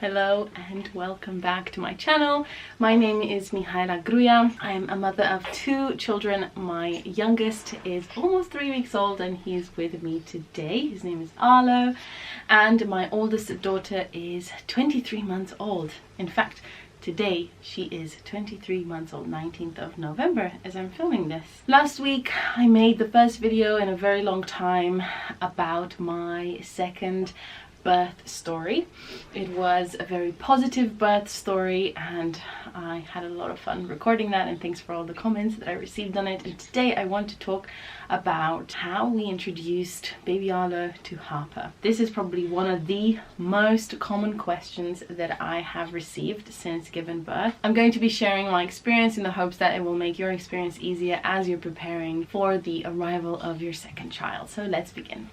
Hello and welcome back to my channel. My name is Mihaela. I am a mother of 2 children. My youngest is almost 3 weeks old and he's with me today. His name is Arlo, and my oldest daughter is 23 months old. In fact, today she is 23 months old, 19th of November as I'm filming this. Last week I made the first video in a very long time about my second birth story. It was a very positive birth story and I had a lot of fun recording that, and thanks for all the comments that I received on it. And today I want to talk about how we introduced baby Arlo to Harper. This is probably one of the most common questions that I have received since giving birth. I'm going to be sharing my experience in the hopes that it will make your experience easier as you're preparing for the arrival of your second child. So let's begin.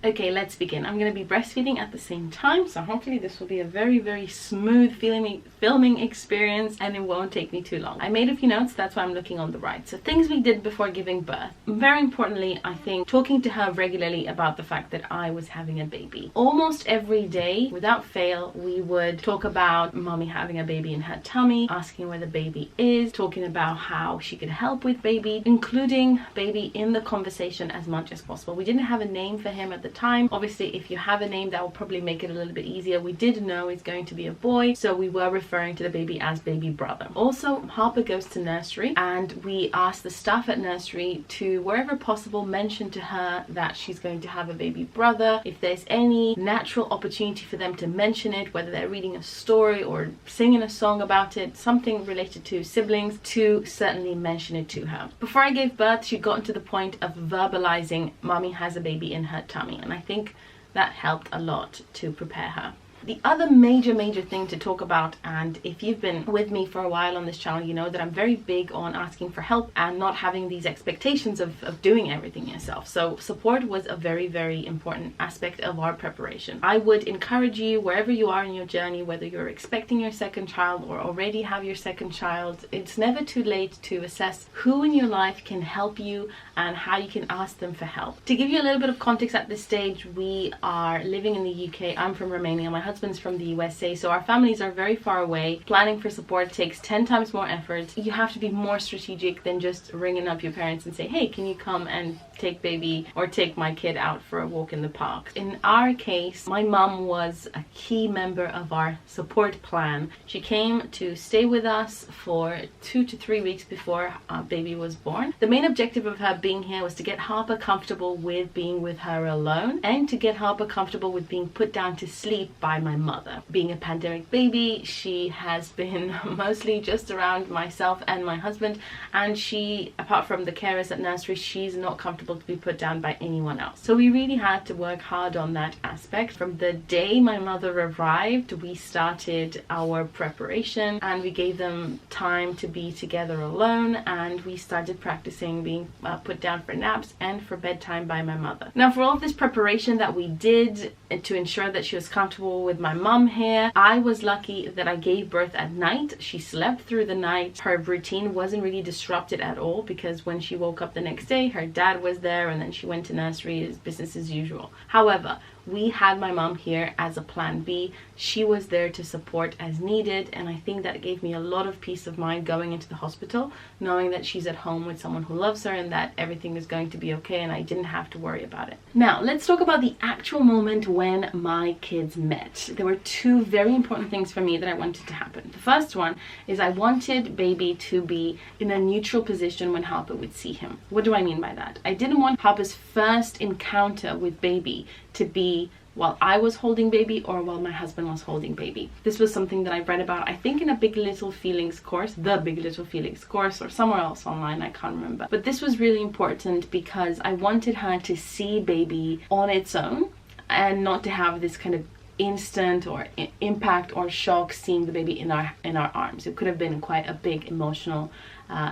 Okay, let's begin. I'm going to be breastfeeding at the same time, so hopefully this will be a very smooth filming experience and it won't take me too long. I made a few notes, that's why I'm looking on the right. So things we did before giving birth. Very importantly, I think talking to her regularly about the fact that I was having a baby. Almost every day, without fail, we would talk about mommy having a baby in her tummy, asking where the baby is, talking about how she could help with baby, including baby in the conversation as much as possible. We didn't have a name for him at the time. Obviously, if you have a name, that will probably make it a little bit easier. We did know it's going to be a boy, so we were referring to the baby as baby brother. Also, Harper goes to nursery and we asked the staff at nursery to, wherever possible, mention to her that she's going to have a baby brother. If there's any natural opportunity for them to mention it, whether they're reading a story or singing a song about it, something related to siblings, to certainly mention it to her. Before I gave birth, she'd gotten to the point of verbalizing mommy has a baby in her tummy, and I think that helped a lot to prepare her. The other major thing to talk about, and if you've been with me for a while on this channel, you know that I'm very big on asking for help and not having these expectations of doing everything yourself. So support was a very important aspect of our preparation. I would encourage you, wherever you are in your journey, whether you're expecting your second child or already have your second child, it's never too late to assess who in your life can help you and how you can ask them for help. To give you a little bit of context at this stage, we are living in the UK. I'm from Romania. My husband's from the USA, so our families are very far away. Planning for support takes 10 times more effort. You have to be more strategic than just ringing up your parents and say, hey, can you come and take baby or take my kid out for a walk in the park. In our case, my mom was a key member of our support plan. She came to stay with us for 2 to 3 weeks before our baby was born. The main objective of her being here was to get Harper comfortable with being with her alone and to get Harper comfortable with being put down to sleep by my mother. Being a pandemic baby, she has been mostly just around myself and my husband, and she, apart from the carers at nursery, she's not comfortable to be put down by anyone else. So we really had to work hard on that aspect. From the day my mother arrived, we started our preparation and we gave them time to be together alone, and we started practicing being put down for naps and for bedtime by my mother. Now, for all of this preparation that we did to ensure that she was comfortable with my mom here, I was lucky that I gave birth at night. She slept through the night. Her routine wasn't really disrupted at all because when she woke up the next day, her dad was there and then she went to nursery as business as usual. However, we had my mom here as a plan B. She was there to support as needed, and I think that gave me a lot of peace of mind going into the hospital, knowing that she's at home with someone who loves her and that everything is going to be okay and I didn't have to worry about it. Now, let's talk about the actual moment when my kids met. There were 2 very important things for me that I wanted to happen. The first one is I wanted baby to be in a neutral position when Harper would see him. What do I mean by that? I didn't want Harper's first encounter with baby to be while I was holding baby or while my husband was holding baby. This was something that I read about, I think in a Big Little Feelings course, the Big Little Feelings course, or somewhere else online, I can't remember. But this was really important because I wanted her to see baby on its own and not to have this kind of instant or impact or shock seeing the baby in our arms. It could have been quite a big emotional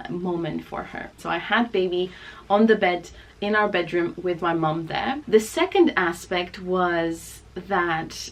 moment for her. So I had baby on the bed in our bedroom with my mom there. The second aspect was that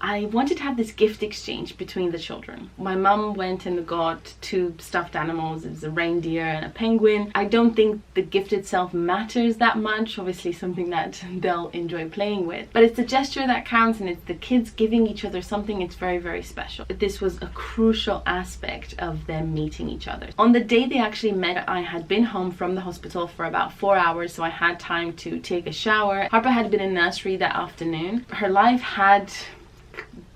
I wanted to have this gift exchange between the children. My mum went and got 2 stuffed animals. It was a reindeer and a penguin. I don't think the gift itself matters that much, obviously something that they'll enjoy playing with, but it's the gesture that counts, and it's the kids giving each other something. It's very, very special. This was a crucial aspect of them meeting each other. On the day they actually met, I had been home from the hospital for about 4 hours, so I had time to take a shower. Harper had been in nursery that afternoon. Her life had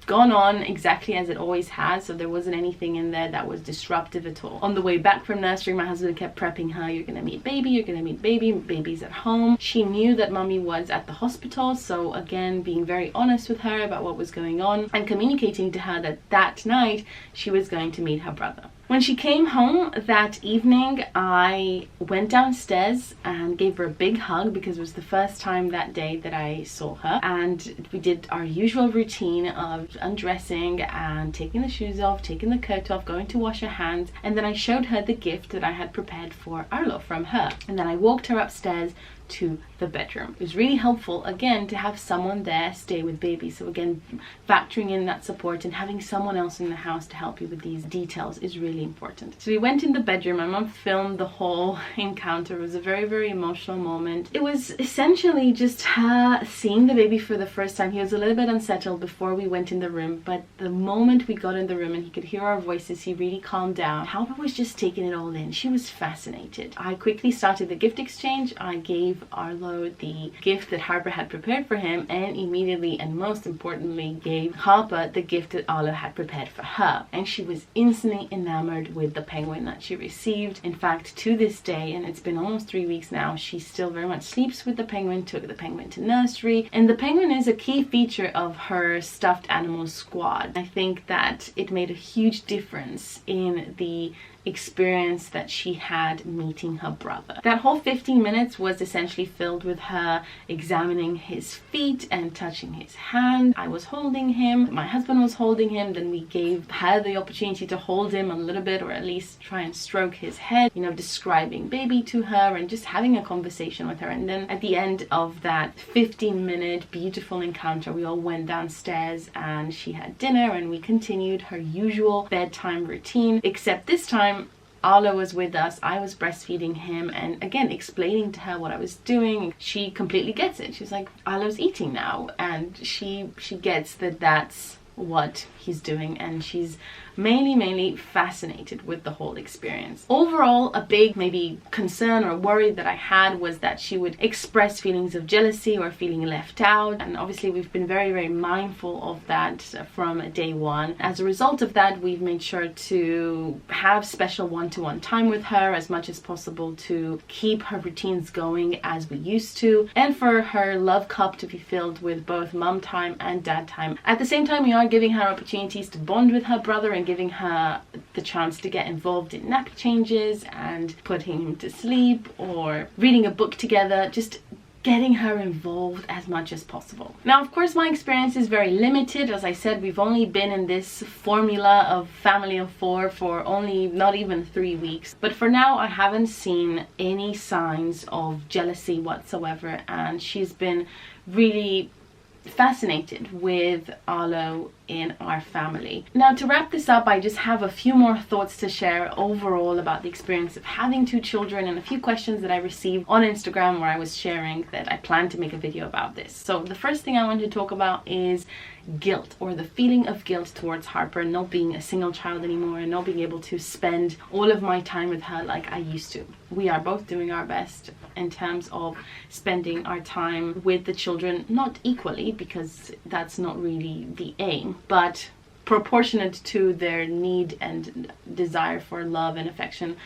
gone on exactly as it always has, so there wasn't anything in there that was disruptive at all. On the way back from nursery, my husband kept prepping her, you're gonna meet baby, you're gonna meet baby, baby's at home. She knew that mommy was at the hospital, so again, being very honest with her about what was going on and communicating to her that that night she was going to meet her brother. When she came home that evening, I went downstairs and gave her a big hug because it was the first time that day that I saw her, and we did our usual routine of undressing and taking the shoes off, taking the coat off, going to wash her hands, and then I showed her the gift that I had prepared for Arlo from her, and then I walked her upstairs to the bedroom. It was really helpful again to have someone there stay with baby, so again factoring in that support and having someone else in the house to help you with these details is really important. So we went in the bedroom. My mom filmed the whole encounter. It was a very, very emotional moment. It was essentially just her seeing the baby for the first time. He was a little bit unsettled before we went in the room, but the moment we got in the room and he could hear our voices, he really calmed down. Harper was just taking it all in. She was fascinated. I quickly started the gift exchange. I gave Arlo the gift that Harper had prepared for him, and immediately and most importantly gave Harper the gift that Arlo had prepared for her, and she was instantly enamored with the penguin that she received. In fact, to this day, and it's been almost 3 weeks now, she still very much sleeps with the penguin, took the penguin to nursery, and the penguin is a key feature of her stuffed animal squad. I think that it made a huge difference in the experience that she had meeting her brother. That whole 15 minutes was essentially filled with her examining his feet and touching his hand. I was holding him, my husband was holding him, then we gave her the opportunity to hold him a little bit, or at least try and stroke his head, you know, describing baby to her and just having a conversation with her. And then at the end of that 15-minute beautiful encounter, we all went downstairs and she had dinner and we continued her usual bedtime routine, except this time Arlo was with us. I was breastfeeding him and again explaining to her what I was doing. She completely gets it. She's like, Arlo's eating now, and she gets that that's what he's doing, and she's mainly fascinated with the whole experience. Overall, a big maybe concern or worry that I had was that she would express feelings of jealousy or feeling left out, and obviously we've been very mindful of that from day one. As a result of that, we've made sure to have special one-to-one time with her as much as possible to keep her routines going as we used to, and for her love cup to be filled with both mum time and dad time. At the same time, we are giving her opportunities to bond with her brother and giving her the chance to get involved in nappy changes and putting him to sleep or reading a book together, just getting her involved as much as possible. Now, of course, my experience is very limited. As I said, we've only been in this formula of family of 4 for only not even 3 weeks. But for now, I haven't seen any signs of jealousy whatsoever, and she's been really fascinated with Arlo in our family. Now, to wrap this up, I just have a few more thoughts to share overall about the experience of having 2 children and a few questions that I received on Instagram where I was sharing that I plan to make a video about this. So the first thing I want to talk about is guilt, or the feeling of guilt towards Harper not being a single child anymore and not being able to spend all of my time with her like I used to. We are both doing our best in terms of spending our time with the children, not equally because that's not really the aim, but proportionate to their need and desire for love and affection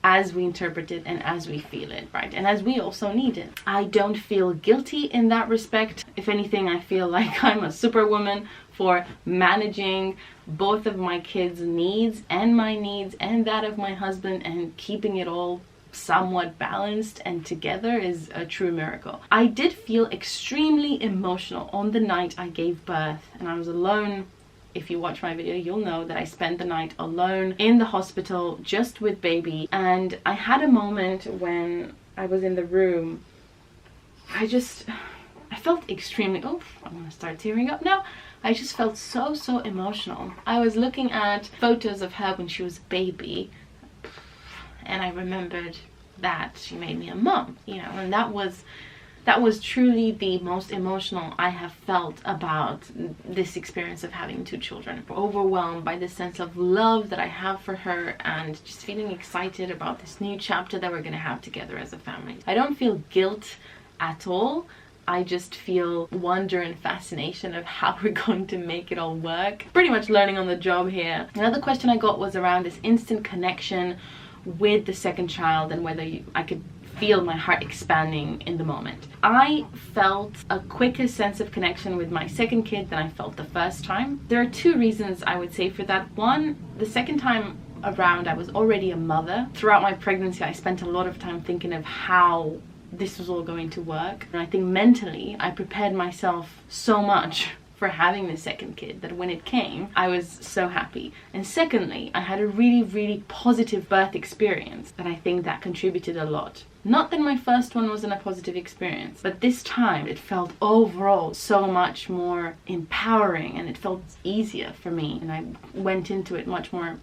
as we interpret it and as we feel it, right? And as we also need it. I don't feel guilty in that respect. If anything, I feel like I'm a superwoman for managing both of my kids' needs and my needs and that of my husband, and keeping it all somewhat balanced and together is a true miracle. I did feel extremely emotional on the night I gave birth, and I was alone. If you watch my video, you'll know that I spent the night alone in the hospital just with baby, and I had a moment when I was in the room. I felt extremely, oh, I'm gonna start tearing up now. I just felt so emotional. I was looking at photos of her when she was a baby, and I remembered that she made me a mum, you know, and that was truly the most emotional I have felt about this experience of having 2 children. Overwhelmed by the sense of love that I have for her, and just feeling excited about this new chapter that we're gonna have together as a family. I don't feel guilt at all. I just feel wonder and fascination of how we're going to make it all work. Pretty much learning on the job here. Another question I got was around this instant connection with the second child, and whether I could feel my heart expanding in the moment. I felt a quicker sense of connection with my second kid than I felt the first time. There are 2 reasons I would say for that. One, the second time around I was already a mother. Throughout my pregnancy I spent a lot of time thinking of how this was all going to work, and I think mentally I prepared myself so much for having the second kid that when it came I was so happy. And secondly, I had a really positive birth experience, and I think that contributed a lot. Not that my first one wasn't a positive experience, but this time it felt overall so much more empowering, and it felt easier for me, and I went into it much more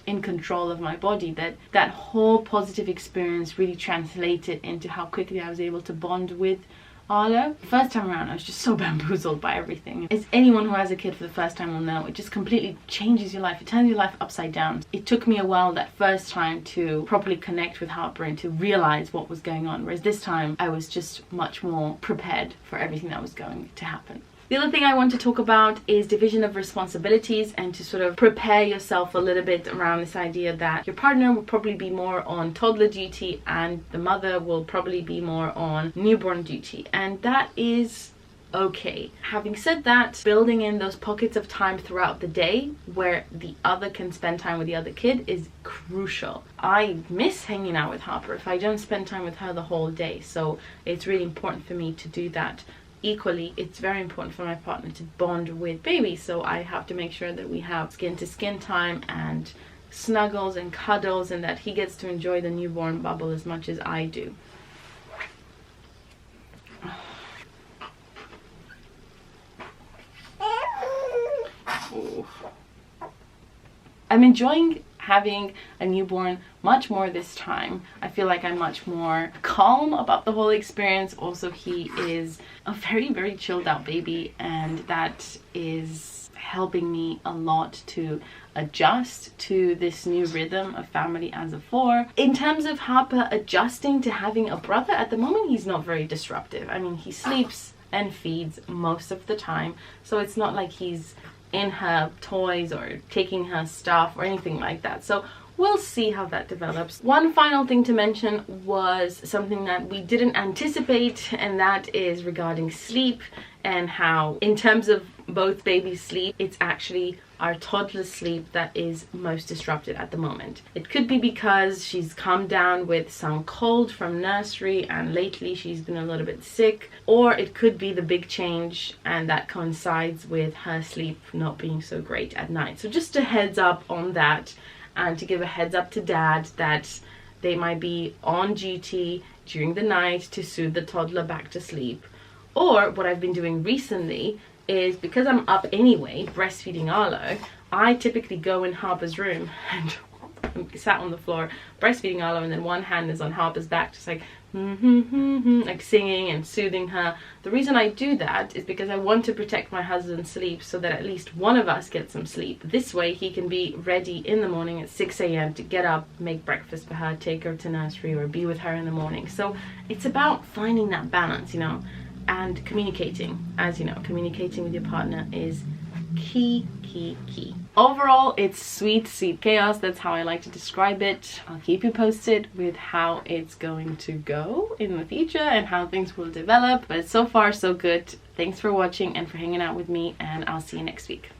in control of my body. That whole positive experience really translated into how quickly I was able to bond with Arlo. First time around I was just so bamboozled by everything. As anyone who has a kid for the first time will know, it just completely changes your life. It turns your life upside down. It took me a while that first time to properly connect with Harper and to realize what was going on, whereas this time I was just much more prepared for everything that was going to happen. The other thing I want to talk about is division of responsibilities, and to sort of prepare yourself a little bit around this idea that your partner will probably be more on toddler duty and the mother will probably be more on newborn duty, and that is okay. Having said that, building in those pockets of time throughout the day where the other can spend time with the other kid is crucial. I miss hanging out with Harper if I don't spend time with her the whole day, so it's really important for me to do that. Equally, it's very important for my partner to bond with baby, so I have to make sure that we have skin to skin time and snuggles and cuddles, and that he gets to enjoy the newborn bubble as much as I do. Ooh. I'm enjoying having a newborn much more this time. I feel like I'm much more calm about the whole experience. Also, he is a very chilled out baby, and that is helping me a lot to adjust to this new rhythm of family as of 4. In terms of Harper adjusting to having a brother, at the moment he's not very disruptive. I mean, he sleeps and feeds most of the time, so it's not like he's in her toys or taking her stuff or anything like that. So we'll see how that develops. One final thing to mention was something that we didn't anticipate, and that is regarding sleep, and how in terms of both babies' sleep, it's actually our toddler's sleep that is most disrupted at the moment. It could be because she's come down with some cold from nursery and lately she's been a little bit sick, or it could be the big change and that coincides with her sleep not being so great at night. So just a heads up on that, and to give a heads up to dad that they might be on duty during the night to soothe the toddler back to sleep. Or what I've been doing recently is, because I'm up anyway breastfeeding Arlo, I typically go in Harper's room and I'm sat on the floor breastfeeding Arlo, and then one hand is on Harper's back just like like singing and soothing her. The reason I do that is because I want to protect my husband's sleep, so that at least one of us gets some sleep. This way he can be ready in the morning at 6 a.m. to get up, make breakfast for her, take her to nursery, or be with her in the morning. So it's about finding that balance, you know, and communicating. As you know, communicating with your partner is key. Overall, it's sweet chaos. That's how I like to describe it. I'll keep you posted with how it's going to go in the future and how things will develop, but so far so good. Thanks for watching and for hanging out with me, and I'll see you next week.